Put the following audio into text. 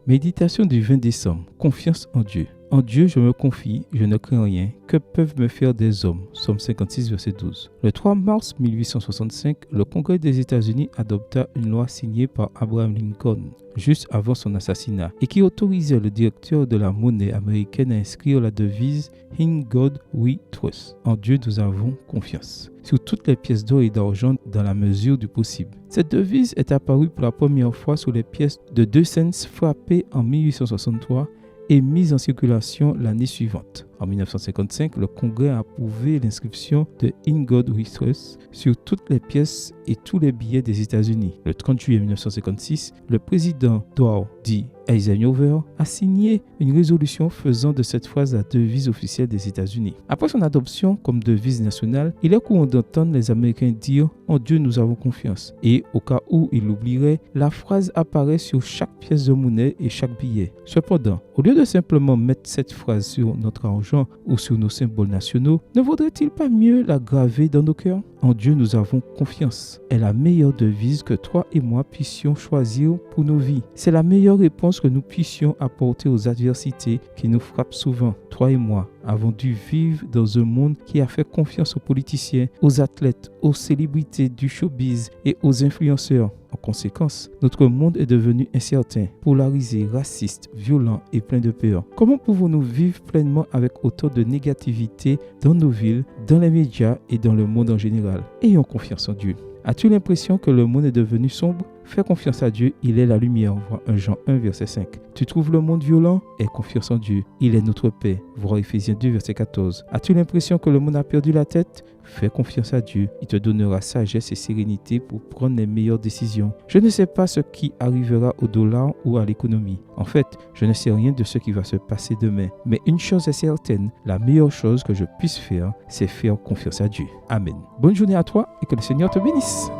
Méditation du 20 décembre. Confiance en Dieu. En Dieu, je me confie, je ne crains rien. Que peuvent me faire des hommes? Psaume 56, verset 12. Le 3 mars 1865, le Congrès des États-Unis adopta une loi signée par Abraham Lincoln, juste avant son assassinat, et qui autorisait le directeur de la monnaie américaine à inscrire la devise « In God we trust ». En Dieu, nous avons confiance. Sur toutes les pièces d'or et d'argent dans la mesure du possible. Cette devise est apparue pour la première fois sur les pièces de 2 cents frappées en 1863 et mise en circulation l'année suivante. En 1955, le Congrès a approuvé l'inscription de In God We Trust sur toutes les pièces et tous les billets des États-Unis. Le 30 juillet 1956, le président Dwight D. Eisenhower a signé une résolution faisant de cette phrase la devise officielle des États-Unis. Après son adoption comme devise nationale, il est courant d'entendre les Américains dire « En Dieu nous avons confiance » et au cas où ils l'oublieraient, la phrase apparaît sur chaque pièce de monnaie et chaque billet. Cependant, au lieu de simplement mettre cette phrase sur notre argent ou sur nos symboles nationaux, ne vaudrait-il pas mieux la graver dans nos cœurs? En Dieu nous avons confiance est la meilleure devise que toi et moi puissions choisir pour nos vies. C'est la meilleure réponse que nous puissions apporter aux adversités qui nous frappent souvent. Toi et moi avons dû vivre dans un monde qui a fait confiance aux politiciens, aux athlètes, aux célébrités du showbiz et aux influenceurs. En conséquence, notre monde est devenu incertain, polarisé, raciste, violent et plein de peur. Comment pouvons-nous vivre pleinement avec autant de négativité dans nos villes, dans les médias et dans le monde en général? Ayons confiance en Dieu. As-tu l'impression que le monde est devenu sombre? Fais confiance à Dieu, il est la lumière. Voir 1 Jean 1, verset 5. Tu trouves le monde violent? Aie confiance en Dieu, il est notre paix. Voir Ephésiens 2, verset 14. As-tu l'impression que le monde a perdu la tête? Fais confiance à Dieu, il te donnera sagesse et sérénité pour prendre les meilleures décisions. Je ne sais pas ce qui arrivera au dollar ou à l'économie. En fait, je ne sais rien de ce qui va se passer demain. Mais une chose est certaine, la meilleure chose que je puisse faire, c'est faire confiance à Dieu. Amen. Bonne journée à toi et que le Seigneur te bénisse.